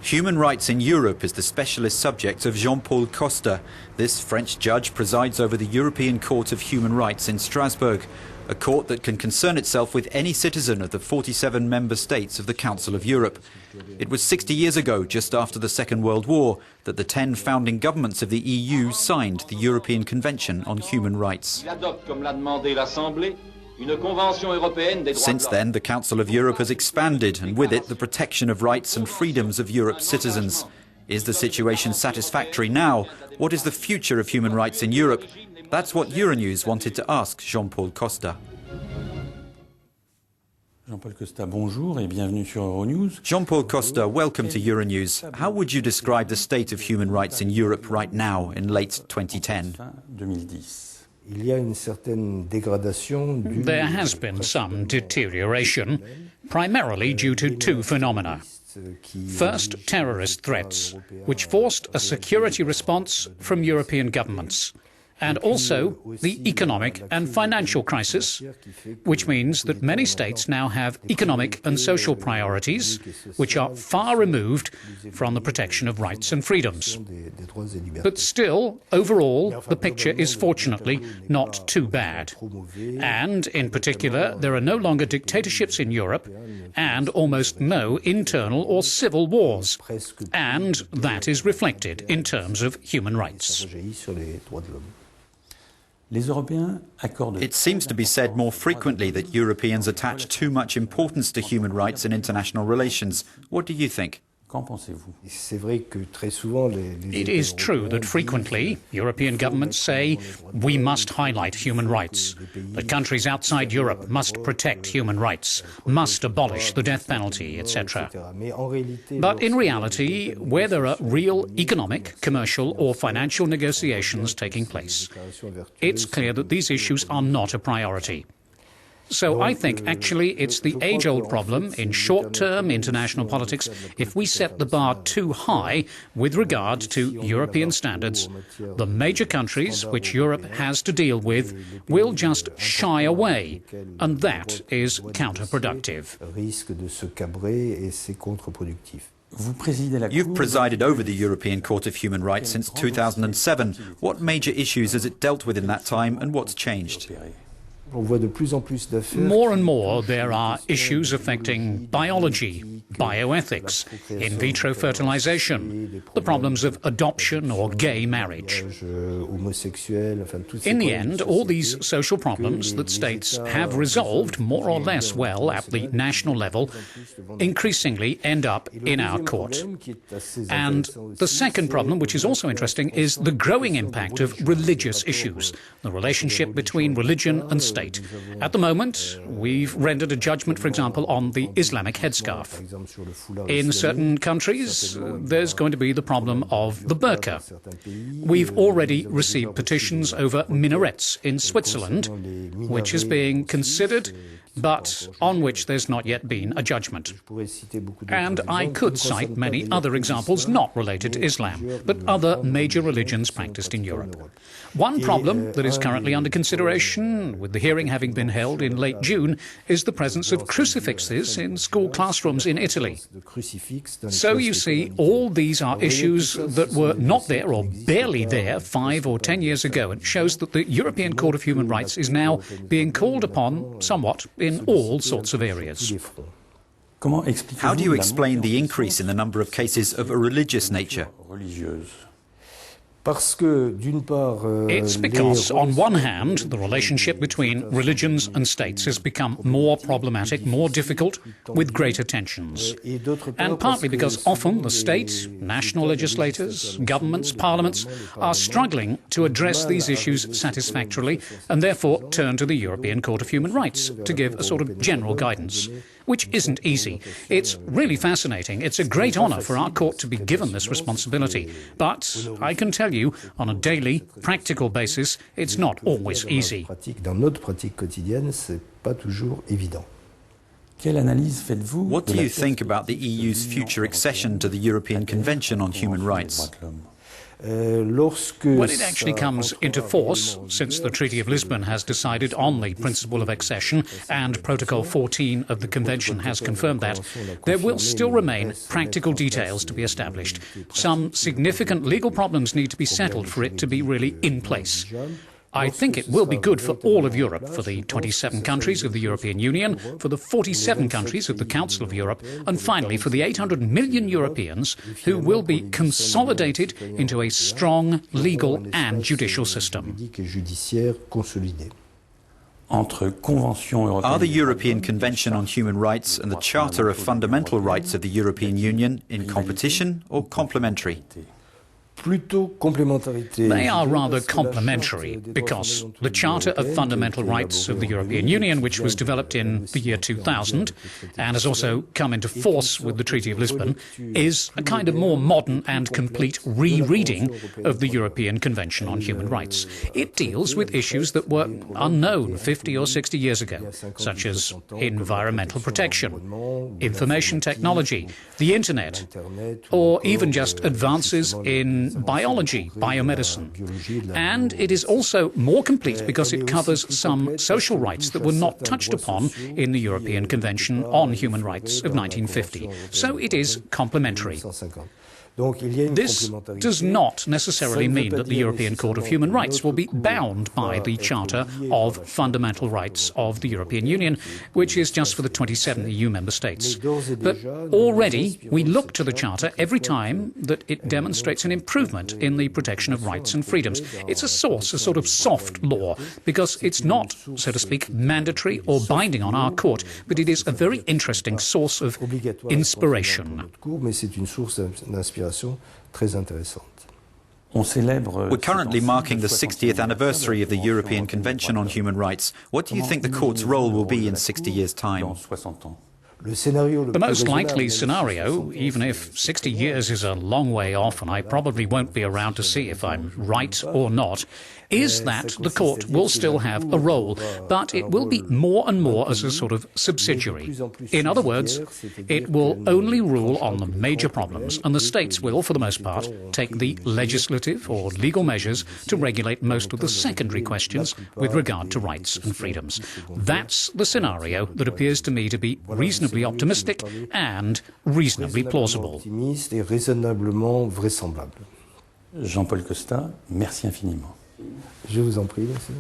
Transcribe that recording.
Human rights in Europe is the specialist subject of Jean-Paul Costa. This French judge presides over the European Court of Human Rights in Strasbourg, a court that can concern itself with any citizen of the 47 member states of the Council of Europe. It was 60 years ago, just after the Second World War, that the 10 founding governments of the EU signed the European Convention on Human Rights. Since then, the Council of Europe has expanded, and with it the protection of rights and freedoms of Europe's citizens. Is the situation satisfactory now? What is the future of human rights in Europe? That's what Euronews wanted to ask Jean-Paul Costa. Jean-Paul Costa, bonjour et bienvenue sur Euronews. Jean-Paul Costa, welcome to Euronews. How would you describe the state of human rights in Europe right now, in late 2010? There has been some deterioration, primarily due to two phenomena. First, terrorist threats, which forced a security response from European governments. And also the economic and financial crisis, which means that many states now have economic and social priorities which are far removed from the protection of rights and freedoms. But still, overall, the picture is fortunately not too bad. And, in particular, there are no longer dictatorships in Europe and almost no internal or civil wars. And that is reflected in terms of human rights. It seems to be said more frequently that Europeans attach too much importance to human rights in international relations. What do you think? It is true that frequently European governments say we must highlight human rights, that countries outside Europe must protect human rights, must abolish the death penalty, etc. But in reality, where there are real economic, commercial or financial negotiations taking place, it's clear that these issues are not a priority. So I think actually it's the age-old problem in short-term international politics. If we set the bar too high with regard to European standards, the major countries which Europe has to deal with will just shy away, and that is counterproductive. You've presided over the European Court of Human Rights since 2007. What major issues has it dealt with in that time, and what's changed? More and more there are issues affecting biology, bioethics, in vitro fertilization, the problems of adoption or gay marriage. In the end, all these social problems that states have resolved more or less well at the national level increasingly end up in our court. And the second problem, which is also interesting, is the growing impact of religious issues, the relationship between religion and state. At the moment, we've rendered a judgment, for example, on the Islamic headscarf. In certain countries, there's going to be the problem of the burqa. We've already received petitions over minarets in Switzerland, which is being considered, but on which there's not yet been a judgment. And I could cite many other examples not related to Islam, but other major religions practiced in Europe. One problem that is currently under consideration, with the hearing having been held in late June, is the presence of crucifixes in school classrooms in Italy. So you see, all these are issues that were not there or barely there 5 or 10 years ago. It shows that the European Court of Human Rights is now being called upon somewhat in all sorts of areas. How do you explain the increase in the number of cases of a religious nature? It's because, on one hand, the relationship between religions and states has become more problematic, more difficult, with greater tensions. And partly because often the state, national legislators, governments, parliaments are struggling to address these issues satisfactorily and therefore turn to the European Court of Human Rights to give a sort of general guidance, which isn't easy. It's really fascinating. It's a great honour for our court to be given this responsibility. But I can tell you, on a daily, practical basis, it's not always easy. What do you think about the EU's future accession to the European Convention on Human Rights? When it actually comes into force, since the Treaty of Lisbon has decided on the principle of accession and Protocol 14 of the Convention has confirmed that, there will still remain practical details to be established. Some significant legal problems need to be settled for it to be really in place. I think it will be good for all of Europe, for the 27 countries of the European Union, for the 47 countries of the Council of Europe, and finally for the 800 million Europeans who will be consolidated into a strong legal and judicial system. Are the European Convention on Human Rights and the Charter of Fundamental Rights of the European Union in competition or complementary? They are rather complementary because the Charter of Fundamental Rights of the European Union, which was developed in the year 2000 and has also come into force with the Treaty of Lisbon, is a kind of more modern and complete rereading of the European Convention on Human Rights. It deals with issues that were unknown 50 or 60 years ago, such as environmental protection, information technology, the internet, or even just advances in biology, biomedicine. And it is also more complete because it covers some social rights that were not touched upon in the European Convention on Human Rights of 1950. So it is complementary. This does not necessarily mean that the European Court of Human Rights will be bound by the Charter of Fundamental Rights of the European Union, which is just for the 27 EU member states. But already we look to the Charter every time that it demonstrates an improvement in the protection of rights and freedoms. It's a source, a sort of soft law, because it's not, so to speak, mandatory or binding on our court, but it is a very interesting source of inspiration. We're currently marking the 60th anniversary of the European Convention on Human Rights. What do you think the Court's role will be in 60 years' time? The most likely scenario, even if 60 years is a long way off and I probably won't be around to see if I'm right or not, is that the court will still have a role, but it will be more and more as a sort of subsidiary. In other words, it will only rule on the major problems, and the states will, for the most part, take the legislative or legal measures to regulate most of the secondary questions with regard to rights and freedoms. That's the scenario that appears to me to be reasonably optimistic and reasonably plausible. Jean-Paul Costa, merci infiniment. Je vous en prie, monsieur.